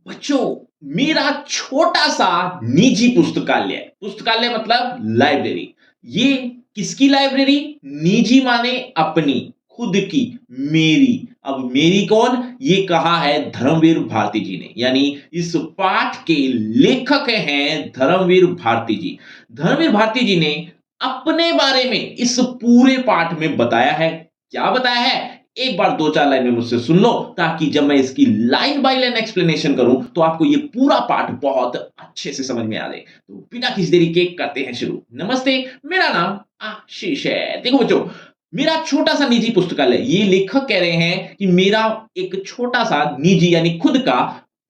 बच्चों, मेरा छोटा सा निजी पुस्तकालय, पुस्तकालय मतलब लाइब्रेरी। ये किसकी लाइब्रेरी? निजी माने अपनी, खुद की, मेरी। अब मेरी कौन? ये कहा है धर्मवीर भारती जी ने, यानी इस पाठ के लेखक हैं धर्मवीर भारती जी। धर्मवीर भारती जी ने अपने बारे में इस पूरे पाठ में बताया है। क्या बताया है? एक बार दो चार लाइन में मुझसे सुन लो, ताकि जब मैं इसकी लाइन बाय लाइन एक्सप्लेनेशन करूं तो आपको ये पूरा पाठ बहुत अच्छे से समझ में आ जाए। तो बिना किसी देरी के करते हैं शुरू। नमस्ते, मेरा नाम आशीष है। देखो बच्चों, मेरा छोटा सा निजी पुस्तकालय, ये लेखक कह रहे हैं कि मेरा एक छोटा सा निजी यानी खुद का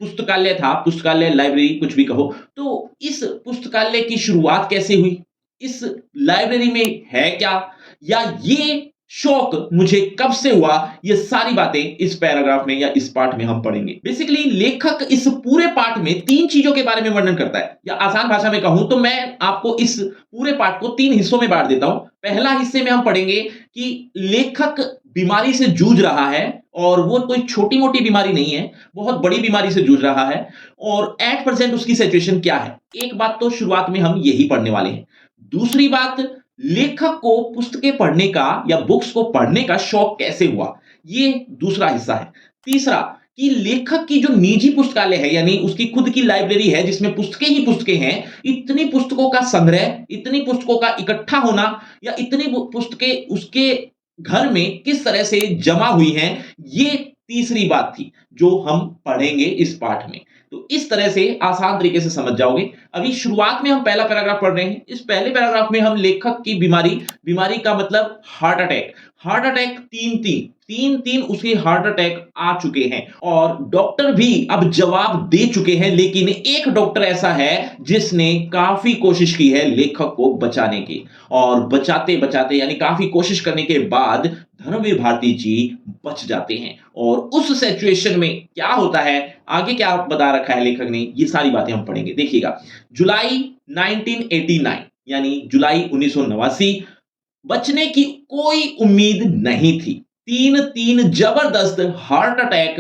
पुस्तकालय था, पुस्तकालय, लाइब्रेरी, कुछ भी कहो। तो इस पुस्तकालय की शुरुआत कैसे हुई? इस लाइब्रेरी में है क्या, या ये शौक मुझे कब से हुआ, ये सारी बातें इस पैराग्राफ में या इस पाठ में हम पढ़ेंगे। बेसिकली लेखक इस पूरे पाठ में तीन चीजों के बारे में वर्णन करता है, या आसान भाषा में कहूं तो मैं आपको इस पूरे पाठ को तीन हिस्सों में बांट देता हूं। पहला हिस्से में हम पढ़ेंगे कि लेखक बीमारी से जूझ रहा है, और वो कोई छोटी मोटी बीमारी नहीं है, बहुत बड़ी बीमारी से जूझ रहा है, और एट प्रेजेंट उसकी सिचुएशन क्या है। एक बात तो शुरुआत में हम यही पढ़ने वाले हैं। दूसरी बात, लेखक को पुस्तकें पढ़ने का या बुक्स को पढ़ने का शौक कैसे हुआ, ये दूसरा हिस्सा है। तीसरा, कि लेखक की जो निजी पुस्तकालय है, यानी उसकी खुद की लाइब्रेरी है जिसमें पुस्तकें ही पुस्तकें हैं, इतनी पुस्तकों का संग्रह, इतनी पुस्तकों का इकट्ठा होना, या इतनी पुस्तकें उसके घर में किस तरह से जमा हुई हैं, ये तीसरी बात थी जो हम पढ़ेंगे इस पाठ में। तो इस तरह से आसान तरीके से समझ जाओगे। अभी शुरुआत में हम पहला पैराग्राफ पढ़ रहे हैं। इस पहले पैराग्राफ में हम लेखक की बीमारी, बीमारी का मतलब हार्ट अटैक, हार्ट अटैक, तीन तीन उसके हार्ट अटैक आ चुके हैं, और डॉक्टर भी अब जवाब दे चुके हैं। लेकिन एक डॉक्टर ऐसा है जिसने काफी कोशिश की है लेखक को बचाने की, और बचाते बचाते यानी काफी कोशिश करने के बाद धर्मवीर भारती जी बच जाते हैं। और उस सिचुएशन में क्या होता है, आगे क्या बता रखा है लेखक ने, ये सारी बातें हम पढ़ेंगे। देखिएगा, जुलाई 1989 यानी जुलाई 1989, बचने की कोई उम्मीद नहीं थी। तीन तीन जबरदस्त हार्ट अटैक,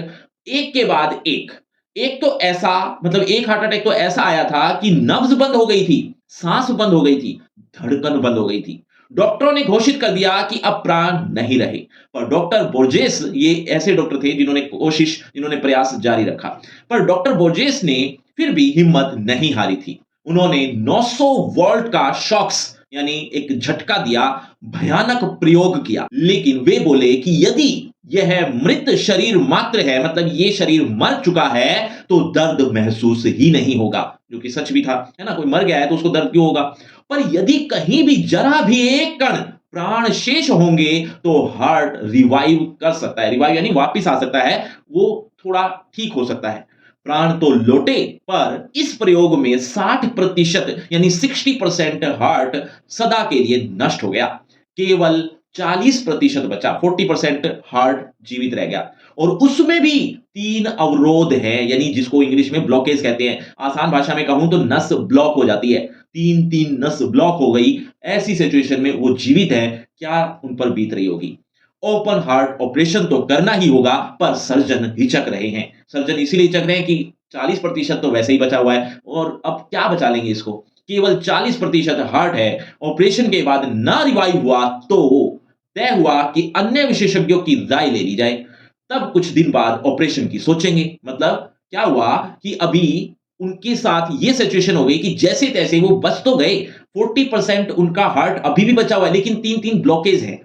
एक के बाद एक। एक तो ऐसा, मतलब एक हार्ट अटैक तो ऐसा आया था कि नब्ज बंद हो गई थी, सांस बंद हो गई थी, धड़कन बंद हो गई थी। डॉक्टरों ने घोषित कर दिया कि अब प्राण नहीं रहे। पर डॉक्टर बोर्जेस, ये ऐसे डॉक्टर थे जिन्होंने कोशिश, जिन्होंने प्रयास जारी रखा। पर डॉक्टर बोर्जेस ने फिर भी हिम्मत नहीं हारी थी। उन्होंने 900 वोल्ट का शॉक्स यानी एक झटका दिया, भयानक प्रयोग किया। लेकिन वे बोले कि यदि यह मृत शरीर मात्र है, मतलब ये शरीर मर चुका है, तो दर्द महसूस ही नहीं होगा। जो कि सच भी था, है ना। कोई मर गया है तो उसको दर्द क्यों होगा। पर यदि कहीं भी जरा भी एक कण प्राण शेष होंगे तो हार्ट रिवाइव कर सकता है, रिवाइव यानी वापिस आ सकता है, वो थोड़ा ठीक हो सकता है। प्राण तो लौटे, पर इस प्रयोग में 60% यानी 60% हार्ट सदा के लिए नष्ट हो गया। केवल 40% बचा, 40% हार्ट जीवित रह गया। और उसमें भी तीन अवरोध है, यानी जिसको इंग्लिश में ब्लॉकेज कहते हैं। आसान भाषा में कहूं तो नस ब्लॉक हो जाती है। तीन तीन नस ब्लॉक हो गई। ऐसी सिचुएशन में वो जीवित है, क्या उन पर बीत रही होगी। ओपन हार्ट ऑपरेशन तो करना ही होगा, पर सर्जन हिचक रहे हैं। सर्जन इसीलिए हिचक रहे हैं कि 40% तो वैसे ही बचा हुआ है, और अब क्या बचा लेंगे इसको। केवल 40% हार्ट है। ऑपरेशन के बाद ना रिवाइव हुआ तो तय हुआ कि अन्य विशेषज्ञों की राय ले ली जाए, तब कुछ दिन बाद ऑपरेशन की सोचेंगे। मतलब क्या हुआ कि अभी उनके साथ ये सिचुएशन हो गई कि जैसे तैसे वो बच तो गए, 40% उनका हार्ट अभी भी बचा हुआ है, लेकिन तीन तीन ब्लॉकेज है।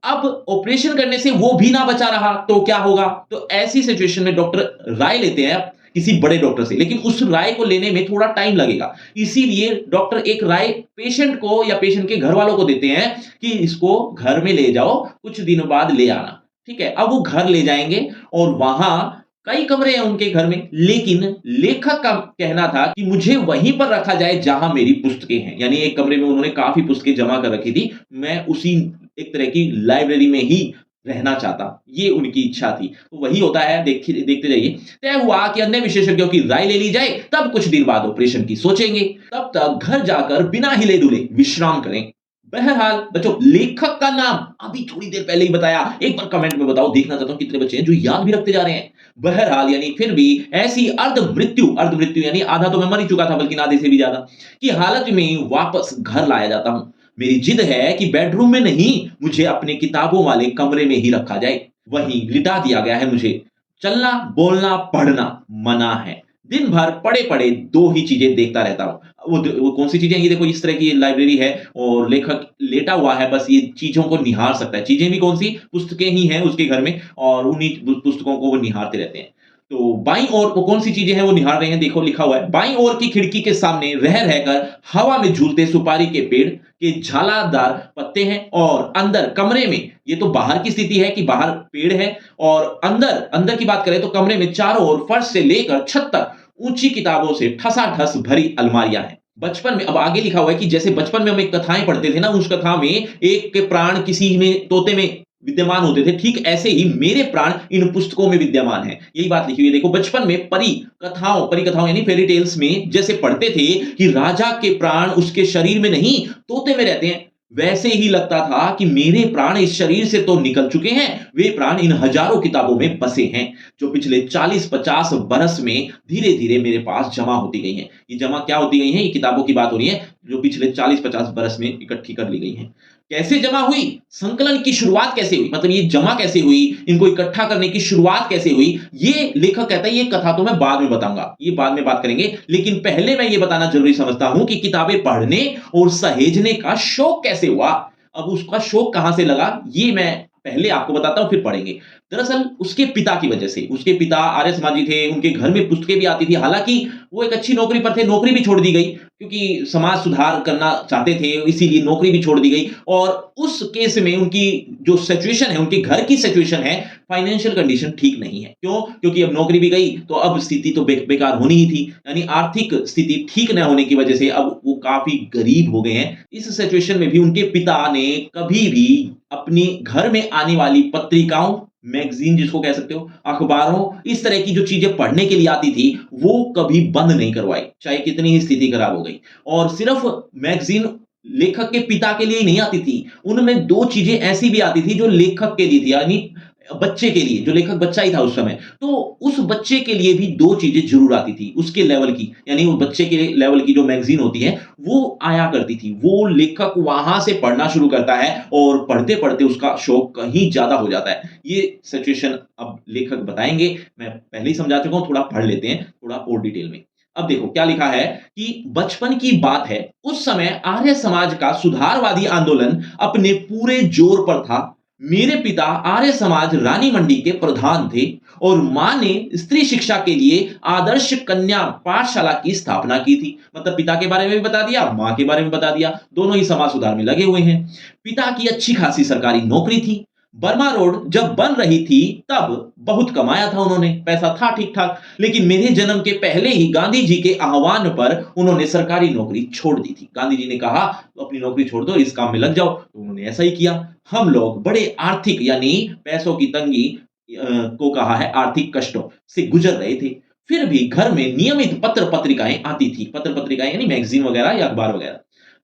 अब ऑपरेशन करने से वो भी ना बचा रहा तो क्या होगा। तो ऐसी सिचुएशन में डॉक्टर राय लेते हैं किसी बड़े डॉक्टर से, लेकिन उस राय को लेने में थोड़ा टाइम लगेगा। इसीलिए डॉक्टर एक राय पेशेंट को या पेशेंट के घर वालों को देते हैं कि इसको घर में ले जाओ, कुछ दिनों बाद ले आना। ठीक है, अब वो घर ले जाएंगे, और वहां कई कमरे हैं उनके घर में, लेकिन लेखक का कहना था कि मुझे वहीं पर रखा जाए जहां मेरी पुस्तकें हैं। यानी एक कमरे में उन्होंने काफी पुस्तकें जमा कर रखी थी, मैं उसी एक तरह की लाइब्रेरी में ही रहना चाहता, ये उनकी इच्छा थी। तो वही होता है, देखते जाइए। तय हुआ कि अन्य विशेषज्ञों की राय ले ली जाए, तब कुछ दिन बाद ऑपरेशन की सोचेंगे। तब तक घर जाकर बिना हिले डुले विश्राम करें। बहरहाल बच्चों, लेखक का नाम अभी थोड़ी देर पहले ही बताया, एक बार कमेंट में बताओ, देखना चाहता हूं कितने बच्चे हैं जो याद भी रखते जा रहे हैं। बहरहाल यानी फिर भी ऐसी अर्ध मृत्यु यानी आधा तो मैं मर ही चुका था बल्कि आधे से भी ज्यादा की हालत में वापस घर लाया जाता हूं। मेरी जिद है कि बेडरूम में नहीं, मुझे अपने किताबों वाले कमरे में ही रखा जाए, वहीं लिटा दिया गया है मुझे। चलना, बोलना, पढ़ना मना है। दिन भर पड़े पड़े दो ही चीजें देखता रहता हूं। वो कौन सी चीजें, ये देखो इस तरह की लाइब्रेरी है और लेखक लेटा हुआ है, बस ये चीजों को निहार सकता है। चीजें भी कौन सी, पुस्तकें ही हैं उसके घर में और उन्हीं पुस्तकों को वो निहारते रहते हैं। तो बाईं ओर वो कौन सी चीजें हैं वो निहार रहे हैं, देखो लिखा हुआ है, बाईं ओर की खिड़की के सामने रह रहकर हवा में झूलते सुपारी के पेड़ के झालादार पत्ते हैं और अंदर कमरे में, ये तो बाहर की स्थिति है कि बाहर पेड़ है और अंदर अंदर की बात करें तो कमरे में चारों ओर फर्श से लेकर छत तक ऊंची किताबों से ठसाठस भरी अलमारियां हैं। बचपन में, अब आगे लिखा हुआ है कि जैसे बचपन में हम एक कथाएं पढ़ते थे ना, उस कथा में एक के प्राण किसी में तोते में विद्यमान होते थे, ठीक ऐसे ही मेरे प्राण इन पुस्तकों में विद्यमान है। यही बात लिखी हुई है, देखो बचपन में परी कथाओं यानी फेरी टेल्स में जैसे पढ़ते थे कि राजा के प्राण उसके शरीर में नहीं तोते में रहते हैं, वैसे ही लगता था कि मेरे प्राण इस शरीर से तो निकल चुके हैं, वे प्राण इन हजारों किताबों में बसे हैं जो पिछले 40-50 बरस में धीरे धीरे मेरे पास जमा होती गई हैं। ये जमा क्या होती गई हैं, ये किताबों की बात हो रही है जो पिछले 40-50 बरस में इकट्ठी कर ली गई हैं। कैसे जमा हुई, संकलन की शुरुआत कैसे हुई, मतलब ये जमा कैसे हुई, इनको इकट्ठा करने की शुरुआत कैसे हुई, ये लेखक कहता है ये कथा तो मैं बाद में बताऊंगा, ये बाद में बात करेंगे, लेकिन पहले मैं ये बताना जरूरी समझता हूं कि किताबें पढ़ने और सहेजने का शौक कैसे हुआ। अब उसका शौक कहां से लगा ये मैं पहले आपको बताता हूं, फिर पढ़ेंगे। दरअसल उसके पिता की वजह से, उसके पिता आर्य समाजी थे, उनके घर में पुस्तकें भी आती थी, हालांकि वो एक अच्छी नौकरी पर थे, नौकरी भी छोड़ दी गई क्योंकि समाज सुधार करना चाहते थे, इसीलिए नौकरी भी छोड़ दी गई। और उस केस में उनकी जो सिचुएशन है, उनके घर की सिचुएशन है, फाइनेंशियल कंडीशन ठीक नहीं है। क्यों? क्योंकि अब नौकरी भी गई तो अब स्थिति तो बेकार होनी ही थी, यानी आर्थिक स्थिति ठीक न होने की वजह से अब वो काफी गरीब हो गए हैं। इस सिचुएशन में भी उनके पिता ने कभी भी अपनी घर में आने वाली पत्रिकाओं, मैगजीन जिसको कह सकते हो, अखबारों, इस तरह की जो चीजें पढ़ने के लिए आती थी वो कभी बंद नहीं करवाई, चाहे कितनी ही स्थिति खराब हो गई। और सिर्फ मैगजीन लेखक के पिता के लिए ही नहीं आती थी, उनमें दो चीजें ऐसी भी आती थी जो लेखक के लिए थी, यानी बच्चे के लिए, जो लेखक बच्चा ही था उस समय, तो उस बच्चे के लिए भी दो चीजें जरूर आती थी उसके लेवल की, यानी वो बच्चे के लेवल की जो मैगजीन होती है वो आया करती थी। वो लेखक वहां से पढ़ना शुरू करता है और पढ़ते पढ़ते उसका शौक कहीं ज्यादा हो जाता है। ये सिचुएशन अब लेखक बताएंगे, मैं पहले ही समझा चुका हूं, थोड़ा पढ़ लेते हैं थोड़ा और डिटेल में। अब देखो क्या लिखा है कि बचपन की बात है, उस समय आर्य समाज का सुधारवादी आंदोलन अपने पूरे जोर पर था। मेरे पिता आर्य समाज रानी मंडी के प्रधान थे और मां ने स्त्री शिक्षा के लिए आदर्श कन्या पाठशाला की स्थापना की थी। मतलब पिता के बारे में भी बता दिया, मां के बारे में बता दिया, दोनों ही समाज सुधार में लगे हुए हैं। पिता की अच्छी खासी सरकारी नौकरी थी। बर्मा रोड जब बन रही थी तब बहुत कमाया था उन्होंने, पैसा था ठीक ठाक, लेकिन मेरे जन्म के पहले ही गांधी जी के आह्वान पर उन्होंने सरकारी नौकरी छोड़ दी थी। गांधी जी ने कहा अपनी नौकरी छोड़ दो, इस काम में लग जाओ, तो उन्होंने ऐसा ही किया। हम लोग बड़े आर्थिक यानी पैसों की तंगी को कहा है आर्थिक कष्टों से गुजर रहे थे, फिर भी घर में नियमित पत्र पत्रिकाएं आती थी। पत्र पत्रिकाएं यानी मैगजीन वगैरह या अखबार वगैरह,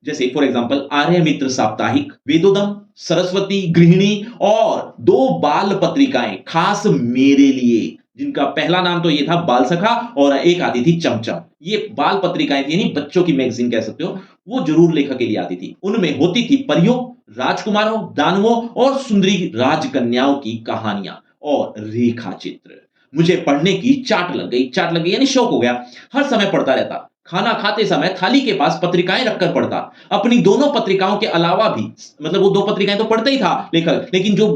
जैसे फॉर एग्जांपल आर्य मित्र साप्ताहिक, वेदोदम, सरस्वती, गृहिणी और दो बाल पत्रिकाएं खास मेरे लिए, जिनका पहला नाम तो ये था बाल सखा और एक आती थी चमचम। ये बाल पत्रिकाएं थी, यानी बच्चों की मैगजीन कह सकते हो, वो जरूर लेखक के लिए आती थी। उनमें होती थी परियों, राजकुमारों, दानवों और सुंदरी राजकन्याओं की कहानियां और रेखा चित्र। मुझे पढ़ने की चाट लग गई, चाट लग गई यानी शौक हो गया, हर समय पढ़ता रहता। खाना खाते समय थाली के पास पत्रिकाएं रखकर पढ़ता। अपनी दोनों पत्रिकाओं के अलावा भी, मतलब वो दो पत्रिकाएं तो पढ़ता ही था लेखक, लेकिन जो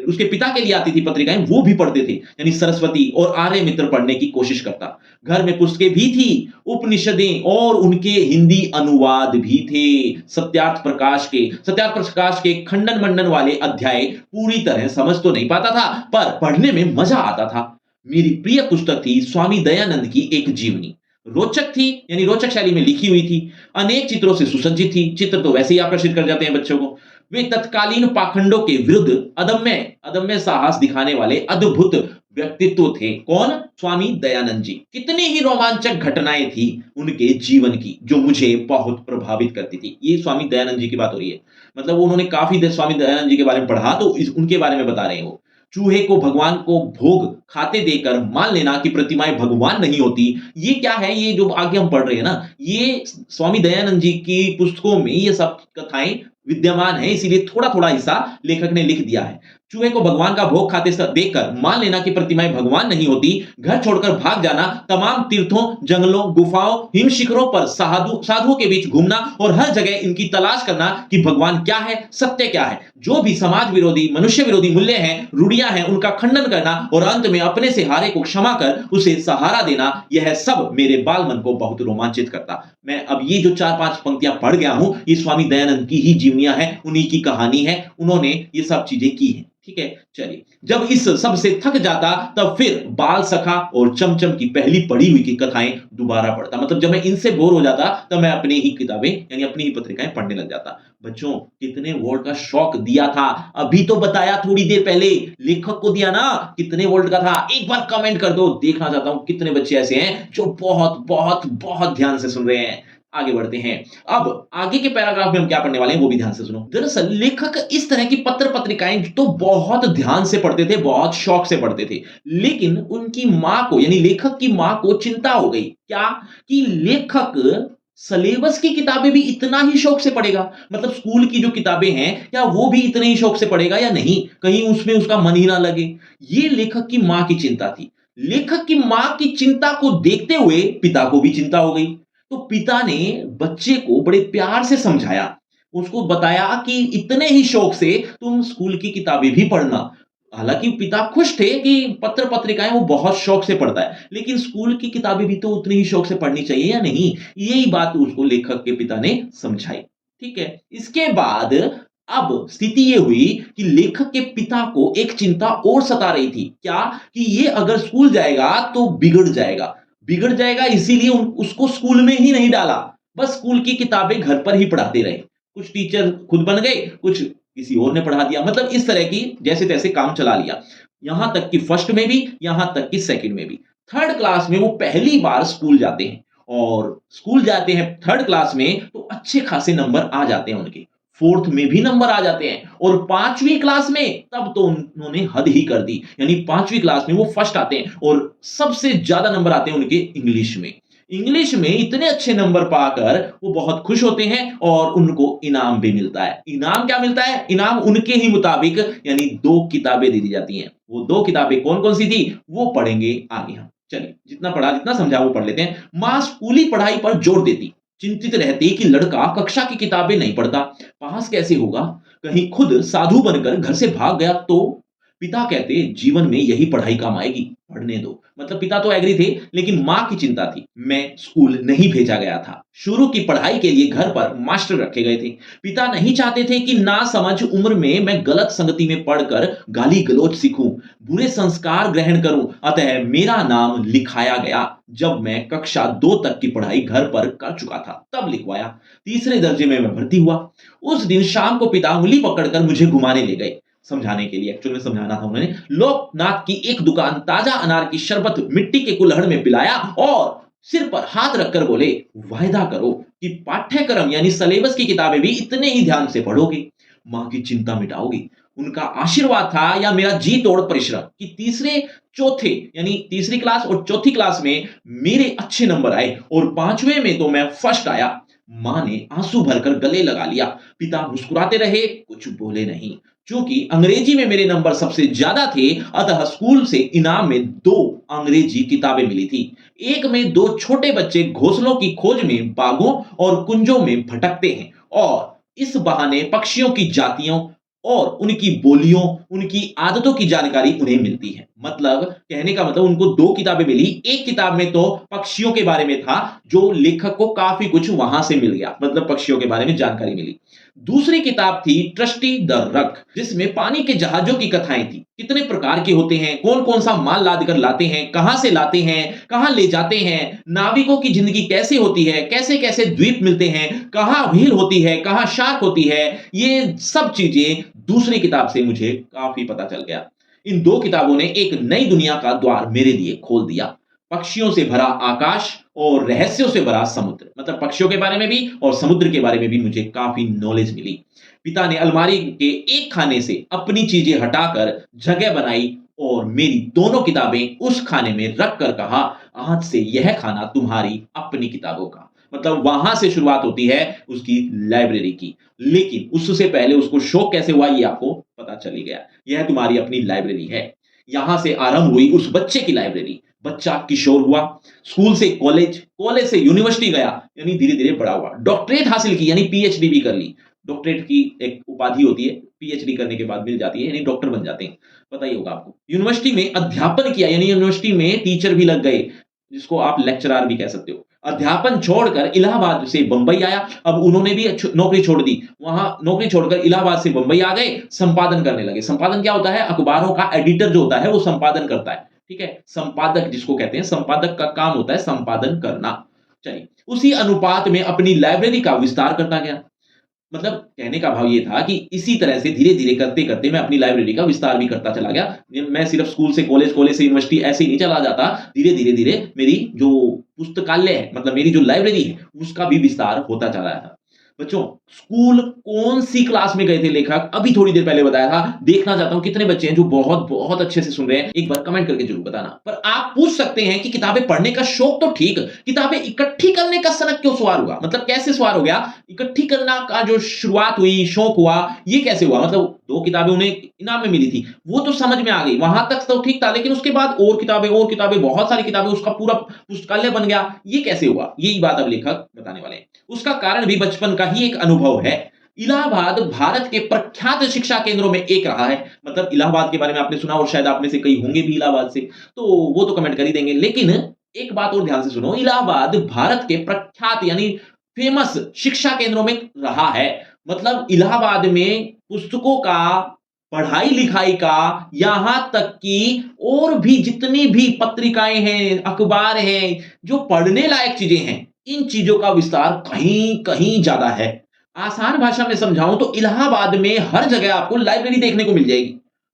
उसके पिता के लिए आती थी पत्रिकाएं वो भी पढ़ते थे, यानी सरस्वती और आर्य मित्र पढ़ने की कोशिश करता। घर में पुस्तकें भी थी, उपनिषदें और उनके हिंदी अनुवाद भी थे। सत्यार्थ प्रकाश के खंडन मंडन वाले अध्याय पूरी तरह समझ तो नहीं पाता था, पर पढ़ने में मजा आता था। मेरी प्रिय पुस्तक थी स्वामी दयानंद की एक जीवनी। रोचक थी, यानी रोचक शैली में लिखी हुई थी, अनेक चित्रों से सुसज्जित थी। चित्र तो वैसे ही आकर्षित कर जाते हैं बच्चों को। वे तत्कालीन पाखंडों के विरुद्ध अदम्य अदम्य साहस दिखाने वाले अद्भुत व्यक्तित्व थे। कौन? स्वामी दयानंद जी। कितनी ही रोमांचक घटनाएं थी उनके जीवन की जो मुझे बहुत प्रभावित करती थी। ये स्वामी दयानंद जी की बात हो रही है, मतलब उन्होंने काफी देर स्वामी दयानंद जी के बारे में पढ़ा, तो उनके बारे में बता रहे हैं वो। चूहे को भगवान को भोग खाते देकर मान लेना कि प्रतिमाएं भगवान नहीं होती। ये क्या है, ये जो आगे हम पढ़ रहे हैं ना, ये स्वामी दयानंद जी की पुस्तकों में ये सब कथाएं विद्यमान है, इसीलिए थोड़ा थोड़ा हिस्सा लेखक ने लिख दिया है। चूहे को भगवान का भोग खाते देखकर मान लेना कि प्रतिमाएं भगवान नहीं होती, घर छोड़कर भाग जाना, तमाम तीर्थों, जंगलों, गुफाओं, हिम शिखरों पर साधुओं के बीच घूमना और हर जगह इनकी तलाश करना कि भगवान क्या है, सत्य क्या है, जो भी समाज विरोधी, मनुष्य विरोधी मूल्य हैं, रूढ़ियां हैं, उनका खंडन करना और अंत में अपने से हारे को क्षमा कर उसे सहारा देना, यह सब मेरे बाल मन को बहुत रोमांचित करता। मैं अब ये जो 4-5 पंक्तियां पढ़ गया हूं, ये स्वामी दयानंद की ही जीवनियां हैं, उन्हीं की कहानी है, उन्होंने ये सब चीजें की हैं। ठीक है, चलिए, जब इस सब से थक जाता तब फिर बाल सखा और चमचम की पहली पढ़ी हुई की कथाएं दोबारा पढ़ता। मतलब जब मैं इनसे बोर हो जाता तब मैं अपनी ही किताबें यानी अपनी ही पत्रिकाएं पढ़ने लग जाता। बच्चों, कितने वोल्ट का शौक दिया था, अभी तो बताया थोड़ी देर पहले, लेखक को दिया ना, कितने वोल्ट का था, एक बार कमेंट कर दो, देखना चाहता हूं कितने बच्चे ऐसे हैं जो बहुत बहुत बहुत ध्यान से सुन रहे हैं। आगे बढ़ते हैं। अब आगे के पैराग्राफ में हम क्या पढ़ने वाले हैं वो भी ध्यान से सुनो। दरअसल लेखक इस तरह की पत्र पत्रिकाएं तो बहुत ध्यान से पढ़ते थे, बहुत शौक से पढ़ते थे, लेकिन उनकी मां को यानी लेखक की मां को चिंता हो गई। क्या कि लेखक सिलेबस की किताबें भी इतना ही शौक से पढ़ेगा, मतलब स्कूल की जो किताबें हैं क्या वो भी इतने ही शौक से पढ़ेगा या नहीं, कहीं उसमें उसका मन ही ना लगे। ये लेखक की मां की चिंता थी। लेखक की मां की चिंता को देखते हुए पिता को भी चिंता हो गई। तो पिता ने बच्चे को बड़े प्यार से समझाया, उसको बताया कि इतने ही शौक से तुम स्कूल की किताबें भी पढ़ना। हालांकि पिता खुश थे कि पत्र पत्रिकाएं वो बहुत शौक से पढ़ता है, लेकिन स्कूल की किताबें भी तो उतनी ही शौक से पढ़नी चाहिए या नहीं, यही बात उसको लेखक के पिता ने समझाई। ठीक है, इसके बाद अब स्थिति ये हुई कि लेखक के पिता को एक चिंता और सता रही थी। क्या कि ये अगर स्कूल जाएगा तो बिगड़ जाएगा, बिगड़ जाएगा, इसीलिए उसको स्कूल में ही नहीं डाला, बस स्कूल की किताबें घर पर ही पढ़ाते रहे। कुछ टीचर खुद बन गए, कुछ किसी और ने पढ़ा दिया, मतलब इस तरह की जैसे तैसे काम चला लिया। यहां तक कि फर्स्ट में भी, यहां तक कि सेकंड में भी। थर्ड क्लास में वो पहली बार स्कूल जाते हैं, और स्कूल जाते हैं थर्ड क्लास में तो अच्छे खासे नंबर आ जाते हैं उनके, फोर्थ में भी नंबर आ जाते हैं, और पांचवी क्लास में तब तो उन्होंने हद ही कर दी, यानी पांचवी क्लास में वो फर्स्ट आते हैं और सबसे ज्यादा नंबर आते हैं उनके इंग्लिश में। इंग्लिश में इतने अच्छे नंबर पाकर वो बहुत खुश होते हैं और उनको इनाम भी मिलता है। इनाम क्या मिलता है? इनाम उनके ही मुताबिक यानी 2 किताबें दे दी जाती हैं। वो 2 किताबें कौन कौन सी थी वो पढ़ेंगे आगे हम। चलिए, जितना पढ़ा जितना समझा वो पढ़ लेते हैं। मां स्कूली पढ़ाई पर जोर देती, चिंतित रहती कि लड़का कक्षा की किताबें नहीं पढ़ता, पास कैसे होगा, कहीं खुद साधु बनकर घर से भाग गया तो। पिता कहते जीवन में यही पढ़ाई काम आएगी, पढ़ने दो। मतलब पिता तो एग्री थे, लेकिन मां की चिंता थी। मैं स्कूल नहीं भेजा गया था, शुरू की पढ़ाई के लिए घर पर मास्टर रखे गए थे। पिता नहीं चाहते थे कि ना समझ उम्र में मैं गलत संगति में पढ़कर गाली गलौज सीखूं, बुरे संस्कार ग्रहण करूं। अतः मेरा नाम लिखाया गया। जब मैं कक्षा 2 तक की पढ़ाई घर पर कर चुका था तब लिखवाया। तीसरे दर्जे में मैं भर्ती हुआ। उस दिन शाम को पिता उंगली पकड़कर मुझे घुमाने ले गए, समझाने के लिए, एक्चुअली में समझाना था उन्होंने। लोकनाथ की एक दुकान ताजा अनार की शरबत मिट्टी के कुल्हड़ में पिलाया और सिर पर हाथ रखकर बोले, वायदा करो कि पाठ्यक्रम यानी सिलेबस की किताबें भी इतने ही ध्यान से पढ़ोगे, मां की चिंता मिटाओगे। उनका आशीर्वाद था या मेरा जी तोड़ परिश्रम कि तीसरे चौथे यानी तीसरी क्लास और चौथी क्लास में मेरे अच्छे नंबर आए और पांचवें में तो मैं फर्स्ट आया। मां ने आंसू भरकर गले लगा लिया। पिता मुस्कुराते रहे, कुछ बोले नहीं। चूंकि अंग्रेजी में मेरे नंबर सबसे ज्यादा थे, अतः स्कूल से इनाम में 2 अंग्रेजी किताबें मिली थी। एक में 2 छोटे बच्चे घोंसलों की खोज में बागों और कुंजों में भटकते हैं और इस बहाने पक्षियों की जातियों और उनकी बोलियों, उनकी आदतों की जानकारी उन्हें मिलती है। मतलब कहने का मतलब उनको 2 किताबें मिली। एक किताब में तो पक्षियों के बारे में था, जो लेखक को काफी कुछ वहां से मिल गया, मतलब पक्षियों के बारे में जानकारी मिली। दूसरी किताब थी ट्रस्टी द रक, जिसमें पानी के जहाजों की कथाएं थी। कितने प्रकार के होते हैं, कौन कौन सा माल लाद कर लाते हैं, कहां से लाते हैं, कहां ले जाते हैं, नाविकों की जिंदगी कैसे होती है, कैसे कैसे द्वीप मिलते हैं, कहां व्हेल होती है, कहां शार्क होती है, ये सब चीजें दूसरी किताब से मुझे काफी पता चल गया। इन 2 किताबों ने एक नई दुनिया का द्वार मेरे लिए खोल दिया। पक्षियों से भरा आकाश और रहस्यों से भरा समुद्र, मतलब पक्षियों के बारे में भी और समुद्र के बारे में भी मुझे काफी नॉलेज मिली। पिता ने अलमारी के एक खाने से अपनी चीजें हटाकर जगह बनाई और मेरी दोनों किताबें उस खाने में रख कर कहा, आज से यह खाना तुम्हारी अपनी किताबों का। मतलब वहां से शुरुआत होती है उसकी लाइब्रेरी की। लेकिन उससे पहले उसको शौक कैसे हुआ ये आपको पता चल ही गया। यह तुम्हारी अपनी लाइब्रेरी है। यहां से आरंभ हुई उस बच्चे की लाइब्रेरी। बच्चा किशोर हुआ, स्कूल से कॉलेज, कॉलेज से यूनिवर्सिटी गया, यानी धीरे-धीरे बड़ा हुआ। डॉक्टरेट हासिल की यानी पीएचडी भी कर ली। डॉक्टरेट की एक उपाधि होती है, पीएचडी करने के बाद मिल जाती है, यानी डॉक्टर बन जाते हैं। पता ही होगा आपको। यूनिवर्सिटी में अध्यापन किया यानी यूनिवर्सिटी में टीचर भी लग गए, जिसको आप लेक्चरर भी कह सकते हो। अध्यापन छोड़कर इलाहाबाद से बंबई आया। अब उन्होंने भी नौकरी छोड़ दी। वहां नौकरी छोड़कर इलाहाबाद से बंबई आ गए, संपादन करने लगे। संपादन क्या होता है? अखबारों का एडिटर जो होता है वो संपादन करता है। ठीक है, संपादक जिसको कहते हैं, संपादक का काम होता है संपादन करना। चलिए, उसी अनुपात में अपनी लाइब्रेरी का विस्तार करता गया। मतलब कहने का भाव ये था कि इसी तरह से धीरे-धीरे करते-करते मैं अपनी लाइब्रेरी का विस्तार भी करता चला गया। मैं सिर्फ स्कूल से कॉलेज, कॉलेज से यूनिवर्सिटी ऐसे ही नहीं चला जाता। धीरे-धीरे मेरी जो पुस्तकालय है, मतलब मेरी जो लाइब्रेरी है, उसका भी विस्तार होता चला रहा था। बच्चों, स्कूल कौन-सी क्लास में गए थे लेखक? अभी थोड़ी देर पहले बताया था। देखना चाहता हूँ कितने बच्चे हैं जो बहुत-बहुत अच्छे से सुन रहे हैं। एक बार कमेंट करके ज़रूर बताना। पर आप पूछ सकते हैं कि किताबें पढ़ने का शौक तो ठीक, किताबें इकट्ठी करने का सनक क्यों सवार हुआ? मतलब कैसे सवार हो गया? इकट्ठी करना का जो शुरुआत हुई, शौक हुआ, ये कैसे हुआ? मतलब 2 किताबें उन्हें इनाम में मिली थी, वो तो समझ में आ गई, वहां तक तो ठीक था। लेकिन उसके बाद और किताबें, बहुत सारी किताबें, उसका पूरा पुस्तकालय बन गया, ये कैसे हुआ? यही बात अब लेखक बताने वाले हैं। उसका कारण भी बचपन का ही एक अनुभव है। इलाहाबाद भारत के प्रख्यात शिक्षा केंद्रों में एक रहा है। मतलब इलाहाबाद के बारे में आपने सुना और शायद आप में से कई होंगे भी इलाहाबाद से, तो वो तो कमेंट कर ही देंगे। लेकिन एक बात और ध्यान से सुनो, इलाहाबाद भारत के प्रख्यात यानी फेमस शिक्षा केंद्रों में रहा है। मतलब इलाहाबाद में पुस्तकों का, पढ़ाई लिखाई का, यहां तक कि और भी जितनी भी पत्रिकाएं हैं, अखबार हैं, जो पढ़ने लायक चीजें हैं, इन चीजों का विस्तार कहीं कहीं ज्यादा है। आसान भाषा में समझाऊं तो इलाहाबाद में हर जगह आपको लाइब्रेरी देखने को मिल जाएगी।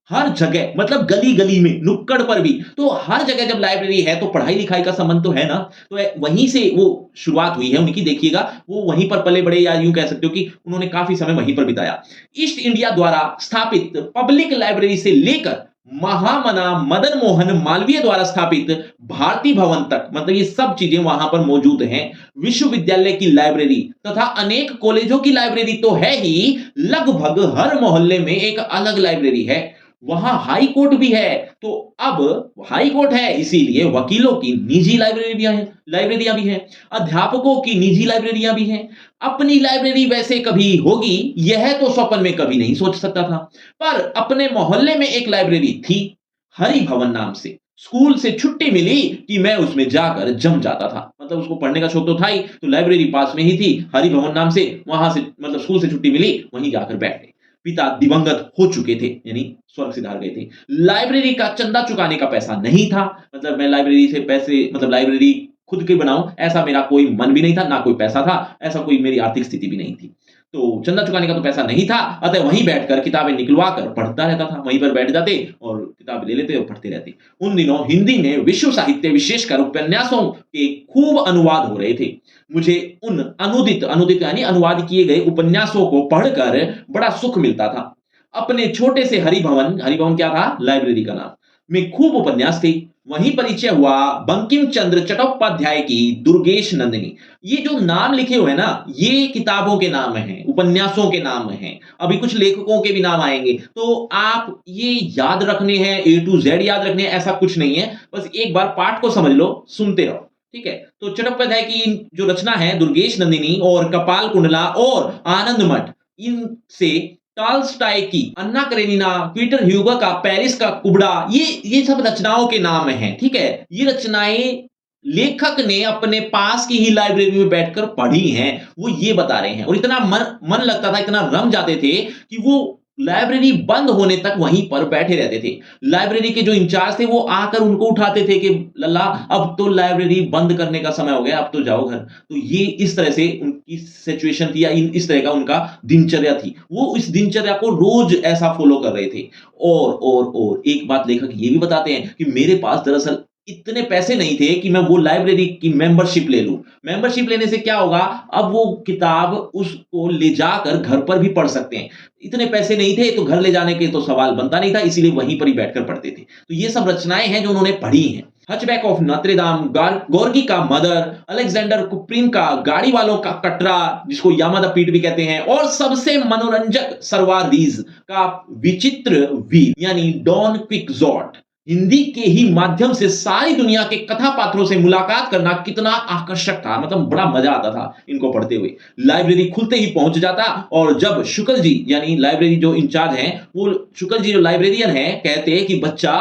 हर जगह, मतलब गली गली में, नुक्कड़ पर भी। तो हर जगह जब लाइब्रेरी है तो पढ़ाई लिखाई का संबंध तो है ना। तो वहीं से वो शुरुआत हुई है उनकी। देखिएगा, वो वहीं पर पले बड़े, या यूं कह सकते हो कि उन्होंने काफी समय वहीं पर बिताया। ईस्ट इंडिया द्वारा स्थापित पब्लिक लाइब्रेरी से लेकर महामना मदन मोहन मालवीय द्वारा स्थापित भारती भवन तक, मतलब ये सब चीजें वहां पर मौजूद हैं। विश्वविद्यालय की लाइब्रेरी तथा अनेक कॉलेजों की लाइब्रेरी तो है ही, लगभग हर मोहल्ले में एक अलग लाइब्रेरी है। वहां हाई कोर्ट भी है। तो अब हाई कोर्ट है, इसीलिए वकीलों की निजी लाइब्रेरियां भी हैं, अध्यापकों की निजी लाइब्रेरियां भी हैं। अपनी लाइब्रेरी वैसे कभी होगी, यह तो स्वप्न में कभी नहीं सोच सकता था। पर अपने मोहल्ले में एक लाइब्रेरी थी, हरि भवन नाम से। स्कूल से छुट्टी मिली कि मैं उसमें जाकर जम जाता था। मतलब उसको पढ़ने का शौक तो था ही, तो लाइब्रेरी पास में ही थी, हरि भवन नाम से। वहां से मतलब स्कूल से छुट्टी मिली, वहीं जाकर बैठ गए। पिता दिवंगत हो चुके थे, यानी स्वर्ग सिधार गए थे। लाइब्रेरी का चंदा चुकाने का पैसा नहीं था। मतलब मैं लाइब्रेरी से पैसे, मतलब लाइब्रेरी खुद की बनाऊं, ऐसा मेरा कोई मन भी नहीं था, ना कोई पैसा था, ऐसा कोई मेरी आर्थिक स्थिति भी नहीं थी। तो चंदा चुकाने का तो पैसा नहीं था, अतः वहीं बैठकर किताबें निकलवा कर पढ़ता रहता था। वहीं पर बैठ जाते और किताब ले लेते और पढ़ते रहते। उन दिनों हिंदी में विश्व साहित्य, विशेषकर उपन्यासों के खूब अनुवाद हो रहे थे। मुझे उन अनुदित यानी अनुवाद किए गए उपन्यासों को पढ़कर बड़ा सुख मिलता था। अपने छोटे से हरिभवन क्या था? लाइब्रेरी का नाम, में खूब उपन्यास थे। वहीं परिचय हुआ बंकिम चंद्र चट्टोपाध्याय की दुर्गेश नंदिनी। ये जो नाम लिखे हुए हैं ना, ये किताबों के नाम हैं, उपन्यासों के नाम हैं। अभी कुछ लेखकों के भी नाम आएंगे, तो आप ये याद रखने हैं, ए टू जेड याद रखने हैं, ऐसा कुछ नहीं है। बस एक बार पाठ को समझ लो, सुनते रहो, ठीक है। तो चट्टोपाध्याय की जो रचना है दुर्गेश नंदिनी और कपाल कुंडला और आनंद मठ, इनसे टॉल्स्टॉय की अन्ना करेनिना, पीटर ह्यूगो का पेरिस का कुबड़ा, ये सब रचनाओं के नाम हैं, ठीक है। ये रचनाएं लेखक ने अपने पास की ही लाइब्रेरी में बैठकर पढ़ी हैं, वो ये बता रहे हैं। और इतना मन लगता था, इतना रम जाते थे कि वो लाइब्रेरी बंद होने तक वहीं पर बैठे रहते थे। लाइब्रेरी के जो इंचार्ज थे वो आकर उनको उठाते थे कि लल्ला अब तो लाइब्रेरी बंद करने का समय हो गया, अब तो जाओ घर। तो ये इस तरह से उनकी सिचुएशन थी, या इस तरह का उनका दिनचर्या थी। वो इस दिनचर्या को रोज ऐसा फॉलो कर रहे थे। और एक बात लेखक ये भी बताते हैं कि मेरे पास दरअसल इतने पैसे नहीं थे कि मैं वो लाइब्रेरी की मेंबरशिप ले लूं। मेंबरशिप लेने से क्या होगा, अब वो किताब उसको ले जाकर घर पर भी पढ़ सकते हैं। इतने पैसे नहीं थे तो घर ले जाने के तो सवाल बनता नहीं था, इसीलिए वहीं पर ही बैठकर पढ़ते थे। तो ये सब रचनाएं हैं जो उन्होंने पढ़ी हैं। हचबैक ऑफ नोत्रे-दाम, गोर्गी का मदर, अलेक्जेंडर कुप्रिन का गाड़ी वालों का कटरा, जिसको यामा द पीट भी कहते हैं, और सबसे मनोरंजक सरवार रीज का विचित्र वीर यानी डॉन क्विक्सोट। हिंदी के ही माध्यम से सारी दुनिया के कथा पात्रों से मुलाकात करना कितना आकर्षक था, मतलब बड़ा मजा आता था इनको पढ़ते हुए। लाइब्रेरी खुलते ही पहुंच जाता, और जब शुक्ल जी यानी लाइब्रेरी जो इंचार्ज हैं, वो शुक्ल जी जो लाइब्रेरियन हैं, कहते कि बच्चा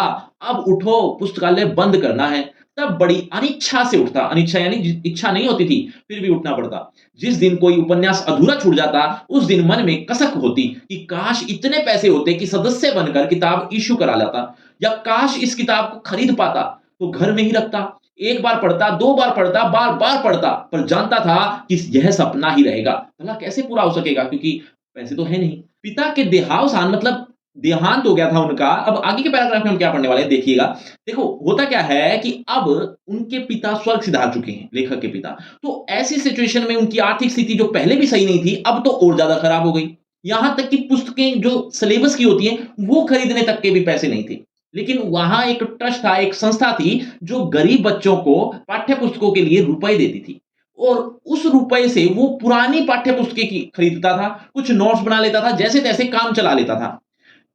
अब उठो, पुस्तकालय बंद करना है, तब बड़ी अनिच्छा से उठता। अनिच्छा यानी इच्छा नहीं होती थी, फिर भी उठना पड़ता। जिस दिन कोई उपन्यास अधूरा छूट जाता, उस दिन मन में कसक होती कि काश इतने पैसे होते कि सदस्य बनकर किताब इश्यू करा लाता, या काश इस किताब को खरीद पाता तो घर में ही रखता, एक बार पढ़ता, दो बार पढ़ता, बार बार पढ़ता, पर जानता था कि यह सपना ही रहेगा, भला कैसे पूरा हो सकेगा, क्योंकि पैसे तो है नहीं। पिता के देहावसान मतलब देहांत हो गया था उनका। अब आगे के पैराग्राफ में हम क्या पढ़ने वाले हैं देखिएगा। देखो होता क्या है कि अब उनके पिता स्वर्ग सिधार चुके हैं, लेखक के पिता। तो ऐसी सिचुएशन में उनकी आर्थिक स्थिति जो पहले भी सही नहीं थी, अब तो और ज्यादा खराब हो गई। यहां तक कि पुस्तकें जो सिलेबस की होती हैं वो खरीदने तक के भी पैसे नहीं थे। लेकिन वहां एक ट्रस्ट था, एक संस्था थी जो गरीब बच्चों को पाठ्य पुस्तकों के लिए रुपए देती थी, और उस रुपए से वो पुरानी पाठ्य पुस्तकें की खरीदता था, कुछ नोट्स बना लेता था, जैसे तैसे काम चला लेता था।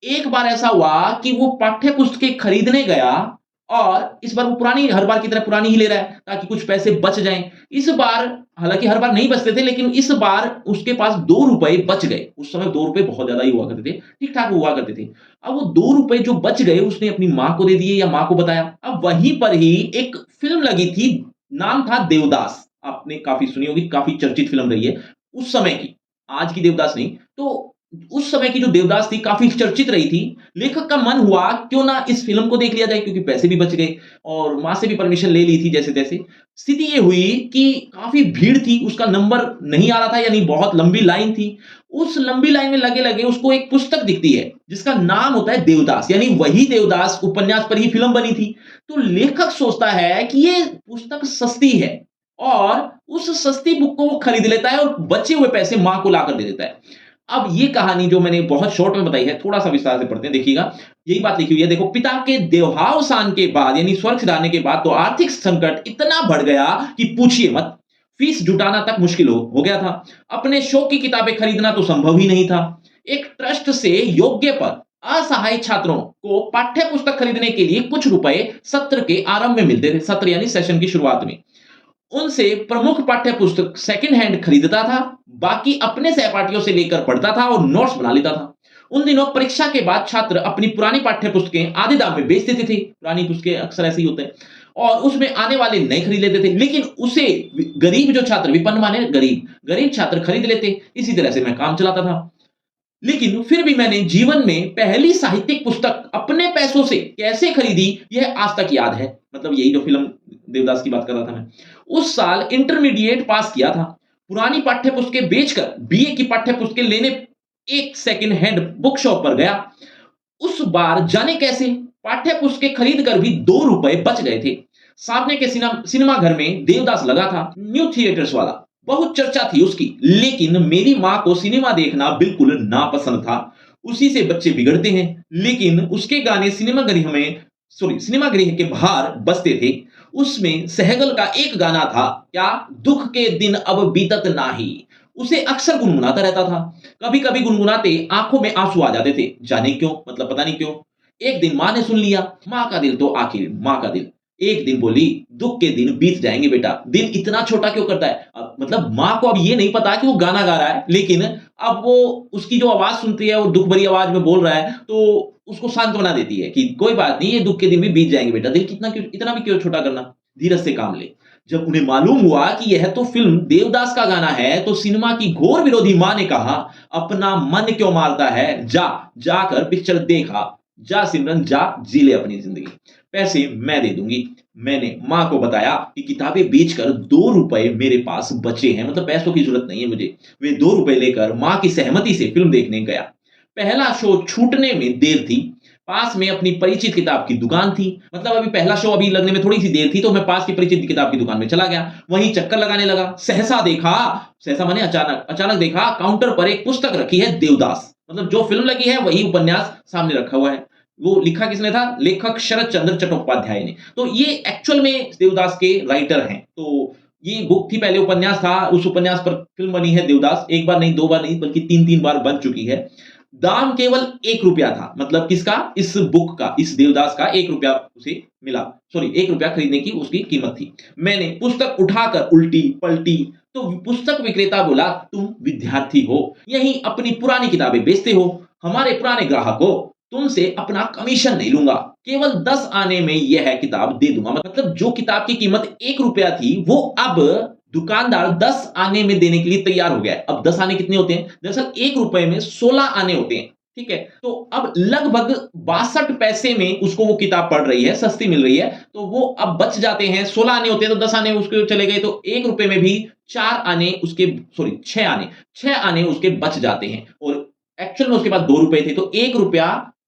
एक बार ऐसा हुआ कि वो पाठ्य पुस्तकें खरीदने गया, और इस बार वो पुरानी, हर बार की तरह पुरानी ही ले रहा है ताकि कुछ पैसे बच जाएं। इस बार हालांकि हर बार नहीं बचते थे, लेकिन इस बार उसके पास 2 रुपए बच गए। उस समय 2 रुपए बहुत ज्यादा ही हुआ करते थे, ठीक ठाक हुआ करते थे। अब वो 2 रुपए जो बच गए उसने अपनी माँ को दे दिए या माँ को बताया। अब वहीं पर ही एक फिल्म लगी थी, नाम था देवदास। आपने काफी सुनी होगी, काफी चर्चित फिल्म रही है उस समय की, आज की देवदास नहीं। तो उस समय की जो देवदास थी काफी चर्चित रही थी। लेखक का मन हुआ क्यों ना इस फिल्म को देख लिया जाए, क्योंकि पैसे भी बच गए और मां से भी परमिशन ले ली थी जैसे तैसे। स्थिति ये हुई कि काफी भीड़ थी, उसका नंबर नहीं आ रहा था, यानी बहुत लंबी लाइन थी। उस लंबी लाइन में लगे लगे उसको एक पुस्तक दिखती है जिसका नाम होता है देवदास, यानी वही देवदास उपन्यास पर ही फिल्म बनी थी। तो लेखक सोचता है कि ये पुस्तक सस्ती है, और उस सस्ती बुक को वो खरीद लेता है और बचे हुए पैसे मां को लाकर दे देता है। अब ये कहानी जो मैंने बहुत शॉर्ट में बताई है, थोड़ा सा विस्तार से पढ़ते हैं, देखिएगा। यही बात लिखी हुई है, देखो। पिता के देहावसान के बाद यानी स्वर्ग सिधारने के बाद तो आर्थिक संकट इतना बढ़ गया कि पूछिए मत। फीस जुटाना तक मुश्किल हो गया था। अपने शौक की किताबें खरीदना तो संभव ही नहीं था। एक ट्रस्ट से योग्य पर असहाय छात्रों को पाठ्य पुस्तक खरीदने के लिए कुछ रुपए सत्र के आरंभ में मिलते थे, सत्र यानी सेशन की शुरुआत में। उनसे प्रमुख पाठ्य पुस्तक सेकंड हैंड खरीदता था, बाकी अपने सहपाठियों से लेकर पढ़ता था और नोट्स बना लेता था। उन दिनों परीक्षा के बाद छात्र अपनी पुरानी पाठ्य पुस्तकें आधे दाम में बेच देते थे, पुरानी पुस्तकें अक्सर ऐसे ही होते हैं, और उसमें आने वाले नए खरीद लेते थे। लेकिन उसे गरीब जो छात्र, विपन्न माने गरीब, गरीब छात्र खरीद लेते। इसी तरह से मैं काम चलाता था। लेकिन फिर भी मैंने जीवन में पहली साहित्यिक पुस्तक अपने पैसों से कैसे खरीदी, यह आज तक याद है। मतलब यही जो फिल्म देवदास की बात कर रहा था मैं। उस साल इंटरमीडिएट पास किया था। पुरानी पाठ्य पुस्तकें बेचकर बीए की पाठ्य पुस्तकें लेने एक सेकंड हैंड बुक शॉप पर गया। उस बार जाने कैसे पाठ्य पुस्तकें खरीद कर भी 2 रुपए बच गए थे। सामने के सिनेमा घर में देवदास लगा था, न्यू थिएटर्स वाला। बहुत चर्चा थी उसकी, लेकिन मेरी मां को सिनेमा देखना बिल्कुल नापसंद था। उसी से बच्चे बिगड़ते हैं। लेकिन उसके गाने सिनेमा गृह के बाहर बजते थे। उसमें सहगल का एक गाना था, क्या दुख के दिन अब बीतत नाही। उसे अक्सर गुनगुनाता रहता था। कभी कभी गुनगुनाते आंखों में आंसू आ जाते थे, जाने क्यों, मतलब पता नहीं क्यों। एक दिन मां ने सुन लिया। मां का दिल तो आखिर मां का दिल। एक दिन बोली, दुख के दिन बीत जाएंगे बेटा, दिन इतना छोटा क्यों करता है। मतलब मां को अब ये नहीं पता कि वो गाना गा रहा है, लेकिन अब वो उसकी जो आवाज सुनती है, वो दुख भरी आवाज में बोल रहा है, तो उसको सांत्वना देती है कि कोई बात नहीं, ये दुख के दिन भी बीत जाएंगे बेटा, दिल कितना क्यों, इतना भी क्यों छोटा करना, धीरज से काम ले। जब उन्हें मालूम हुआ कि यह तो फिल्म देवदास का गाना है, तो सिनेमा की घोर विरोधी मां ने कहा, अपना मन क्यों मारता है, जा जाकर पिक्चर देखा, जा सिमरन जा, जी ले अपनी जिंदगी, पैसे मैं दे दूंगी। मैंने मां को बताया कि किताबें बेचकर 2 रुपए मेरे पास बचे हैं, मतलब पैसों की जरूरत नहीं है मुझे। वे 2 रुपए लेकर मां की सहमति से फिल्म देखने गया। पहला शो छूटने में देर थी। पास में अपनी परिचित किताब की दुकान थी। मतलब अभी पहला शो अभी लगने में थोड़ी सी देर थी, तो मैं पास की परिचित किताब की दुकान में चला गया, वहीं चक्कर लगाने लगा। सहसा माने अचानक, अचानक देखा काउंटर पर एक पुस्तक रखी है, देवदास। मतलब जो फिल्म लगी है वही उपन्यास सामने रखा हुआ है। वो लिखा किसने था? लेखक शरद चंद्र चट्टोपाध्याय ने। तो ये एक्चुअल में देवदास के राइटर हैं। तो ये बुक थी, पहले उपन्यास था, उस उपन्यास पर फिल्म बनी है देवदास। एक बार नहीं, दो बार नहीं, बल्कि तीन तीन बार बन चुकी है। दाम केवल 1 रुपया था। मतलब किसका? इस बुक का, इस देवदास का 1 रुपया उसे मिला। सॉरी, 1 रुपया खरीदने की उसकी कीमत थी। मैंने पुस्तक उठाकर उल्टी पलटी तो पुस्तक विक्रेता बोला, तुम विद्यार्थी हो, यही अपनी पुरानी किताबें बेचते हो, हमारे पुराने ग्राहक हो, तुमसे अपना कमीशन नहीं लूंगा, केवल 10 आने में यह किताब दे दूंगा। मतलब जो किताब की कीमत 1 रुपया थी, वो अब दुकानदार 10 आने में देने के लिए तैयार हो गया है। अब 10 आने कितने होते हैं? दरअसल 1 रुपए में 16 आने होते हैं। ठीक है, तो अब लगभग 62 पैसे में उसको वो किताब पढ़ रही है, सस्ती मिल रही है, तो वो अब बच जाते हैं। 16 आने होते हैं तो 10 आने उसके चले गए, तो 1 रुपए में भी 4 आने उसके, सॉरी 6 आने उसके बच जाते हैं। और एक्चुअल में उसके पास 2 रुपए थे, तो 1 रुपया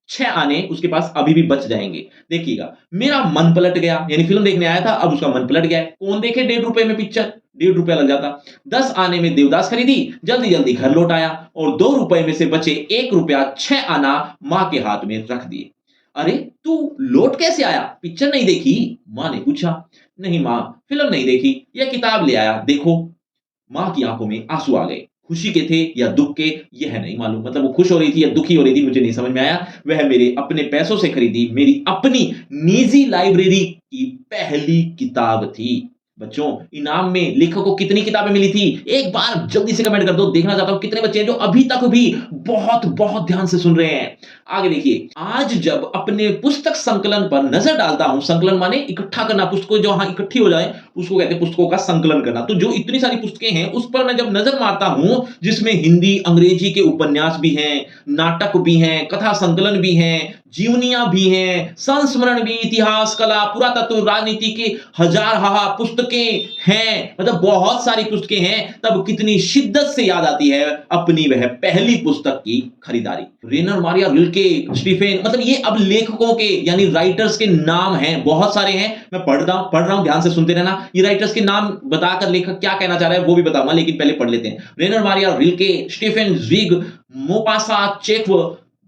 6 आने उसके पास अभी भी बच जाएंगे। देखिएगा, मेरा मन पलट गया, यानी फिल्म देखने आया था, अब उसका मन पलट गया है। कौन देखे 1.5 रुपए में पिक्चर? 1.5 रुपया लग जाता। 10 आने में देवदास खरीदी, जल्दी जल्दी घर लौट आया और 2 रुपए में से बचे 1 रुपया 6 आना मां के हाथ में रख दिए। अरे तू लौट कैसे आया? पिक्चर नहीं देखी? मां ने पूछा। नहीं मां, फिल्म नहीं देखी, यह किताब ले आया, देखो। मां की आंखों में आंसू आ गए। खुशी के थे या दुख के, यह नहीं मालूम। मतलब वो खुश हो रही थी या दुखी हो रही थी, मुझे नहीं समझ में आया। वह मेरे अपने पैसों से खरीदी मेरी अपनी निजी लाइब्रेरी की पहली किताब थी। बच्चों, इनाम में लेखक को कितनी किताबें मिली थी? एक बार जल्दी से कमेंट कर दो, देखना चाहता हूं कितने बच्चे हैं जो अभी तक भी बहुत बहुत ध्यान से सुन रहे हैं। आगे देखिए, आज जब अपने पुस्तक संकलन पर नजर डालता हूं, संकलन माने इकट्ठा करना, पुस्तकों जो वहां इकट्ठी हो जाए उसको कहते हैं पुस्तकों का संकलन करना। तो जो इतनी सारी पुस्तकें हैं उस पर मैं जब नजर मारता हूं, जिसमें हिंदी अंग्रेजी के उपन्यास भी हैं, नाटक भी हैं, कथा संकलन भी हैं, जीवनियां भी हैं, संस्मरण भी, इतिहास, कला, पुरातत्व, राजनीति की हजार पुस्तकें हैं, मतलब बहुत सारी पुस्तकें हैं, तब कितनी शिद्दत से याद आती है अपनी वह पहली पुस्तक की खरीदारी। रेनर मारिया रिल्के, स्टीफेन, मतलब ये अब लेखकों के यानी राइटर्स के नाम हैं, बहुत सारे हैं। मैं पढ़ रहा हूं, ध्यान से सुनते रहना। ये राइटर्स के नाम बताकर लेखक क्या कहना चाह रहा है वो भी बताऊंगा, लेकिन पहले पढ़ लेते हैं। Rainer Maria Rilke, Stefan Zweig, Maupassant Chekhov,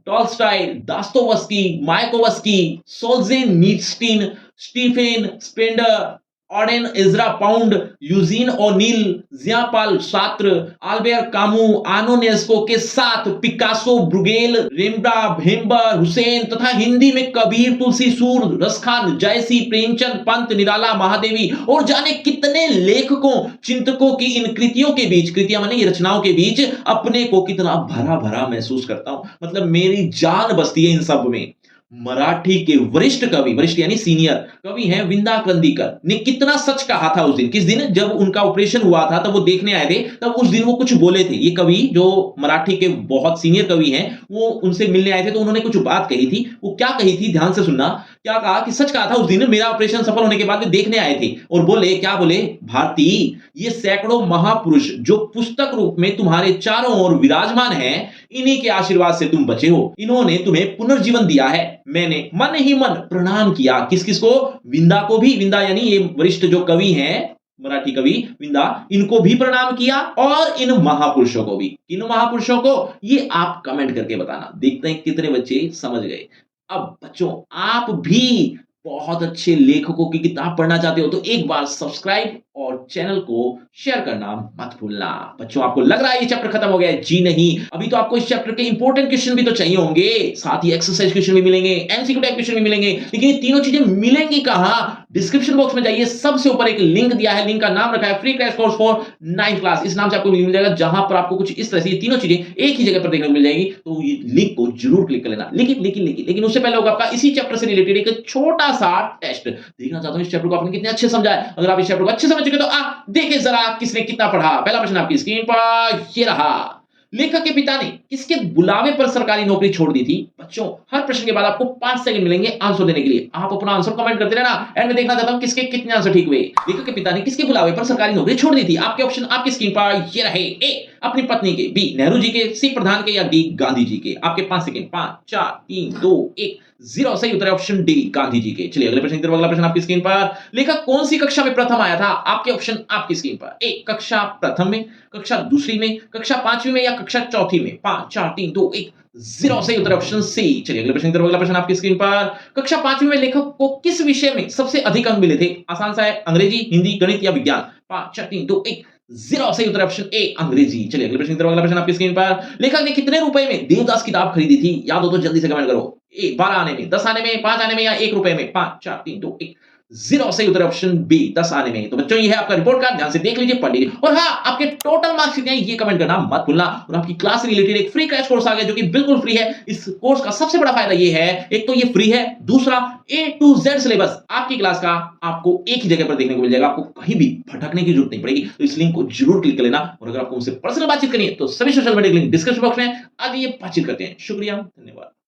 Tolstoy, Dostoevsky, Mayakovsky, Solzhenitsyn, Stephen Spender, Auden Ezra Pound, Eugene O'Neill, Jean Paul Sartre, Albert Camus, Ionesco के साथ पिकासो, ब्रुगेल, रेम्ब्रांड, हेम्बर, हुसैन तथा हिंदी में कबीर, तुलसी सूर, रसखान, जयसी, प्रेमचंद, पंत, निराला, महादेवी और जाने कितने लेखकों चिंतकों की इन कृतियों के बीच, कृतियां माने ये रचनाओं के बीच, अपने को कितना भरा भरा महसूस करता हूं। मतलब मेरी जान बसती है इन सब में। मराठी के वरिष्ठ कवि, वरिष्ठ यानी सीनियर कवि हैं विंदा करंदीकर ने कितना सच कहा था उस दिन। किस दिन? जब उनका ऑपरेशन हुआ था, तब वो देखने आए थे, तब उस दिन वो कुछ बोले थे। ये कवि जो मराठी के बहुत सीनियर कवि हैं, वो उनसे मिलने आए थे, तो उन्होंने कुछ बात कही थी। वो क्या कही थी, ध्यान से सुनना। क्या कहा कि सच कहा था उस दिन, मेरा ऑपरेशन सफल होने के बाद वे देखने आए थे और बोले, क्या बोले? भारती, ये सैकड़ों महापुरुष जो पुस्तक रूप में तुम्हारे चारों ओर विराजमान हैं, इन्हीं के आशीर्वाद से तुम बचे हो। इन्होंने तुम्हें पुनर्जीवन दिया है। मैंने मन ही मन प्रणाम किया। किस किस को? विंदा को भी। विंदा यानी ये वरिष्ठ जो कवि हैं, मराठी कवि विंदा, इनको भी प्रणाम किया और इन महापुरुषों को भी। इन महापुरुषों को ये आप कमेंट करके बताना, देखते हैं कितने बच्चे समझ गए। अब बच्चों, आप भी बहुत अच्छे लेखकों की किताब पढ़ना चाहते हो तो एक बार सब्सक्राइब और चैनल को शेयर करना मत भूलना। बच्चों, आपको लग रहा है ये चैप्टर खत्म हो गया है? जी नहीं, अभी तो आपको इस चैप्टर के इंपॉर्टेंट क्वेश्चन भी तो चाहिए होंगे, साथ ही एक्सरसाइज क्वेश्चन भी मिलेंगे, एमसीक्यू टाइप क्वेश्चन भी मिलेंगे। लेकिन ये तीनों चीजें मिलेंगी कहां? डिस्क्रिप्शन बॉक्स में जाइए, सबसे ऊपर एक लिंक दिया है, लिंक का नाम रखा है free crash course for 9th class. इस नाम से आपको मिल जाएगा, जहां पर आपको कुछ इस तरह से ये तीनों चीजें एक ही जगह पर देखने को मिल जाएगी। तो ये लिंक को जरूर क्लिक कर लेना। लेकिन उससे पहले होगा आपका इसी चैप्टर से रिलेटेड एक छोटा सा टेस्ट। देखना चाहता हूं इस चैप्टर को आपने कितने अच्छे समझा है। अगर आप इस चैप्टर को अच्छे समझ चुके तो देखिए जरा किसने कितना पढ़ा। पहला प्रश्न आपकी स्क्रीन पर ये रहा। लेखक के पिता ने किसके बुलावे पर सरकारी नौकरी छोड़ दी थी? बच्चों, हर प्रश्न के बाद आपको 5 सेकंड मिलेंगे आंसर देने के लिए। आप अपना आंसर कमेंट करते रहना, एंड में देखना चाहता हूं किसके कितने आंसर ठीक हुए। लेखक के पिता ने किसके बुलावे पर सरकारी नौकरी छोड़ दी थी? आपके ऑप्शन आपकी स्क्रीन पर ये रहे। ए अपनी पत्नी के, बी नेहरू जी के, सी प्रधान के या डी गांधी जी के। आपके 5 सेकंड, 5 4 3 2 1 0। सही उत्तर है ऑप्शन डी गांधी जी के। चलिए अगले प्रश्न की तरफ। अगला प्रश्न आपकी स्क्रीन पर। लेखक कौन सी कक्षा में प्रथम आया था? आपके ऑप्शन आपकी स्क्रीन पर। ए कक्षा प्रथम में, कक्षा दूसरी में, कक्षा पांचवी में या कक्षा चौथी में। 5 4 3 2 1 0। सही उत्तर ऑप्शन सी। चलिए अगले प्रश्न की तरफ। अगला प्रश्न आपकी स्क्रीन पर। कक्षा पांचवी में लेखक को किस विषय में सबसे अधिक अंक मिले थे? आसान सा है, अंग्रेजी, हिंदी, गणित या विज्ञान। 5 4 3 2 1 0। सही उत्तर ऑप्शन ए अंग्रेजी। चलिए अगले प्रश्न की तरफ। अगला प्रश्न आपकी स्क्रीन पर। लेखक ने कितने रुपए में देवदास किताब खरीदी थी? याद हो तो जल्दी से कमेंट करो। ए 12 आने में, 10 आने में, 5 आने में या 1 रुपए में। 5 4 3 2 1 0। सही उत्तर ऑप्शन बी 10 आने में। तो बच्चों ये है आपका रिपोर्ट कार्ड, ध्यान से देख लीजिए, पढ़ लीजिए। और हाँ, आपके टोटल मार्क्स कितने हैं ये कमेंट करना मत भूलना। और आपकी क्लास से रिलेटेड एक फ्री क्रैश कोर्स आ गया जो कि बिल्कुल फ्री है। इस कोर्स का सबसे बड़ा फायदा ये है, एक तो ये फ्री है, दूसरा A to Z सिलेबस आपकी क्लास का आपको एक ही जगह पर देखने को मिल जाएगा। आपको कहीं भी भटकने की जरूरत नहीं पड़ेगी। तो इस लिंक को जरूर क्लिक कर लेना। और अगर आपको मुझसे पर्सनल बातचीत करनी है तो सभी social media link description box में। आइए बातचीत करते हैं। शुक्रिया, धन्यवाद।